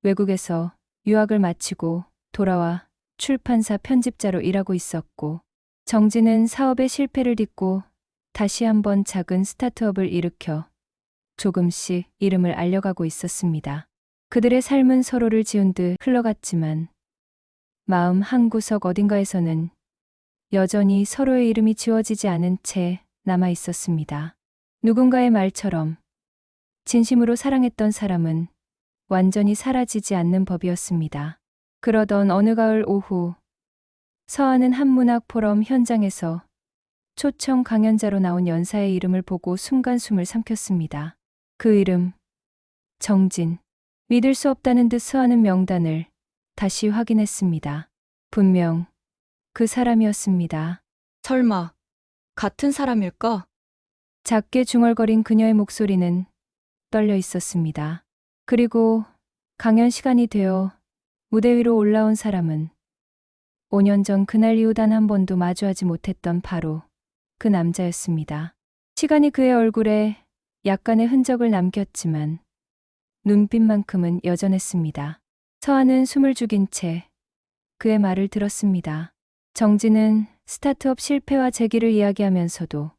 S1: 외국에서 유학을 마치고 돌아와 출판사 편집자로 일하고 있었고, 정진은 사업의 실패를 딛고 다시 한번 작은 스타트업을 일으켜 조금씩 이름을 알려가고 있었습니다. 그들의 삶은 서로를 지운 듯 흘러갔지만 마음 한구석 어딘가에서는 여전히 서로의 이름이 지워지지 않은 채 남아 있었습니다. 누군가의 말처럼 진심으로 사랑했던 사람은 완전히 사라지지 않는 법이었습니다. 그러던 어느 가을 오후, 서아는 한문학 포럼 현장에서 초청 강연자로 나온 연사의 이름을 보고 순간 숨을 삼켰습니다. 그 이름, 정진. 믿을 수 없다는 듯 서아는 명단을 다시 확인했습니다. 분명 그 사람이었습니다.
S6: 설마 같은 사람일까?
S1: 작게 중얼거린 그녀의 목소리는 떨려 있었습니다. 그리고 강연 시간이 되어 무대 위로 올라온 사람은 5년 전 그날 이후 단 한 번도 마주하지 못했던 바로 그 남자였습니다. 시간이 그의 얼굴에 약간의 흔적을 남겼지만 눈빛만큼은 여전했습니다. 서아는 숨을 죽인 채 그의 말을 들었습니다. 정진은 스타트업 실패와 재기를 이야기하면서도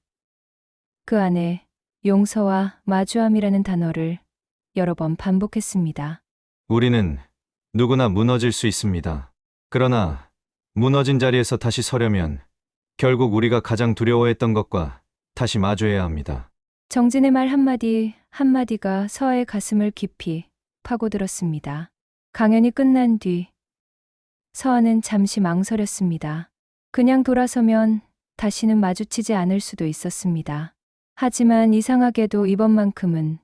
S1: 그 안에 용서와 마주함이라는 단어를 여러 번 반복했습니다.
S2: 우리는 누구나 무너질 수 있습니다. 그러나 무너진 자리에서 다시 서려면 결국 우리가 가장 두려워했던 것과 다시 마주해야 합니다.
S1: 정진의 말 한마디 한마디가 서아의 가슴을 깊이 파고들었습니다. 강연이 끝난 뒤 서아는 잠시 망설였습니다. 그냥 돌아서면 다시는 마주치지 않을 수도 있었습니다. 하지만 이상하게도 이번만큼은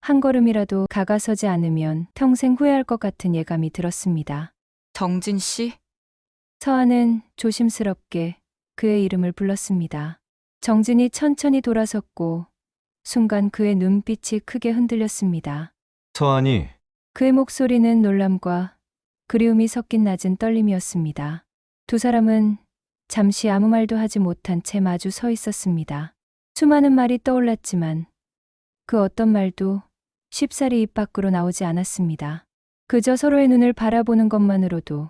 S1: 한 걸음이라도 다가서지 않으면 평생 후회할 것 같은 예감이 들었습니다.
S6: 정진 씨?
S1: 서아는 조심스럽게 그의 이름을 불렀습니다. 정진이 천천히 돌아섰고 순간 그의 눈빛이 크게 흔들렸습니다.
S2: 서안이
S1: 그의 목소리는 놀람과 그리움이 섞인 낮은 떨림이었습니다. 두 사람은 잠시 아무 말도 하지 못한 채 마주 서 있었습니다. 수많은 말이 떠올랐지만 그 어떤 말도 쉽사리 입 밖으로 나오지 않았습니다. 그저 서로의 눈을 바라보는 것만으로도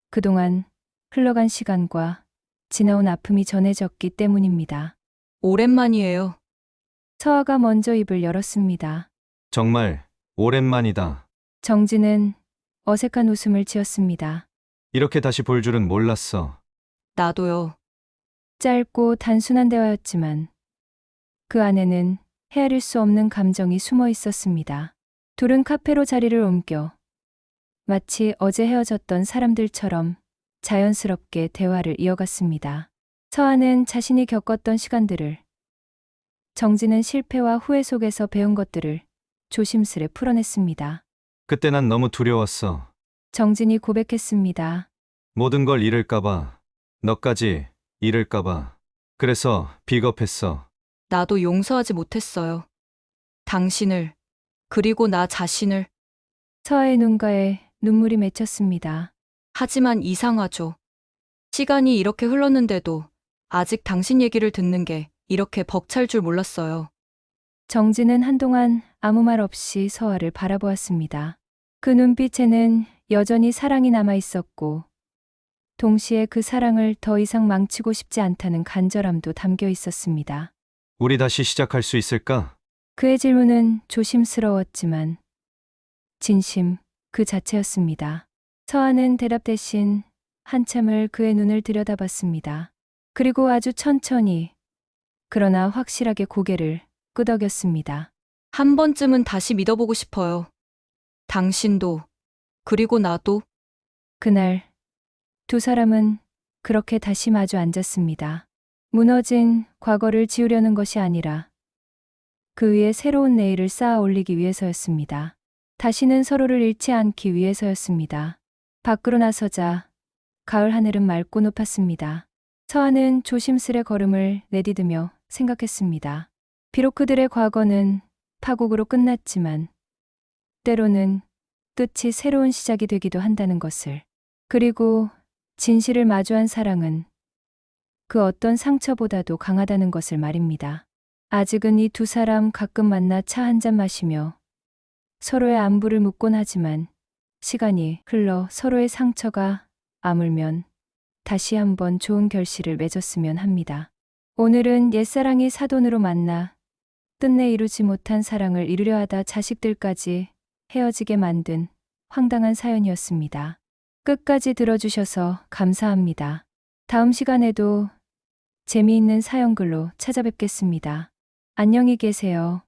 S1: 그동안 흘러간 시간과 지나온 아픔이 전해졌기 때문입니다.
S6: 오랜만이에요.
S1: 서아가 먼저 입을 열었습니다.
S2: 정말 오랜만이다.
S1: 정진은 어색한 웃음을 지었습니다.
S2: 이렇게 다시 볼 줄은 몰랐어.
S6: 나도요.
S1: 짧고 단순한 대화였지만 그 안에는 헤아릴 수 없는 감정이 숨어 있었습니다. 둘은 카페로 자리를 옮겨 마치 어제 헤어졌던 사람들처럼 자연스럽게 대화를 이어갔습니다. 서아는 자신이 겪었던 시간들을, 정진은 실패와 후회 속에서 배운 것들을 조심스레 풀어냈습니다.
S2: 그때 난 너무 두려웠어.
S1: 정진이 고백했습니다.
S2: 모든 걸 잃을까봐, 너까지 잃을까봐. 그래서 비겁했어.
S6: 나도 용서하지 못했어요. 당신을, 그리고 나 자신을.
S1: 서아의 눈가에 눈물이 맺혔습니다.
S6: 하지만 이상하죠. 시간이 이렇게 흘렀는데도 아직 당신 얘기를 듣는 게 이렇게 벅찰 줄 몰랐어요.
S1: 정진은 한동안 아무 말 없이 서아를 바라보았습니다. 그 눈빛에는 여전히 사랑이 남아 있었고, 동시에 그 사랑을 더 이상 망치고 싶지 않다는 간절함도 담겨 있었습니다.
S2: 우리 다시 시작할 수 있을까?
S1: 그의 질문은 조심스러웠지만 진심 그 자체였습니다. 서아는 대답 대신 한참을 그의 눈을 들여다봤습니다. 그리고 아주 천천히, 그러나 확실하게 고개를 끄덕였습니다.
S6: 한 번쯤은 다시 믿어보고 싶어요. 당신도, 그리고 나도.
S1: 그날 두 사람은 그렇게 다시 마주 앉았습니다. 무너진 과거를 지우려는 것이 아니라 그 위에 새로운 내일을 쌓아 올리기 위해서였습니다. 다시는 서로를 잃지 않기 위해서였습니다. 밖으로 나서자 가을 하늘은 맑고 높았습니다. 서아는 조심스레 걸음을 내디디며 생각했습니다. 비록 그들의 과거는 파국으로 끝났지만 때로는 끝이 새로운 시작이 되기도 한다는 것을. 그리고 진실을 마주한 사랑은 그 어떤 상처보다도 강하다는 것을 말입니다. 아직은 이 두 사람 가끔 만나 차 한 잔 마시며 서로의 안부를 묻곤 하지만 시간이 흘러 서로의 상처가 아물면 다시 한번 좋은 결실을 맺었으면 합니다. 오늘은 옛사랑이 사돈으로 만나 끝내 이루지 못한 사랑을 이루려 하다 자식들까지 헤어지게 만든 황당한 사연이었습니다. 끝까지 들어주셔서 감사합니다. 다음 시간에도 재미있는 사연글로 찾아뵙겠습니다. 안녕히 계세요.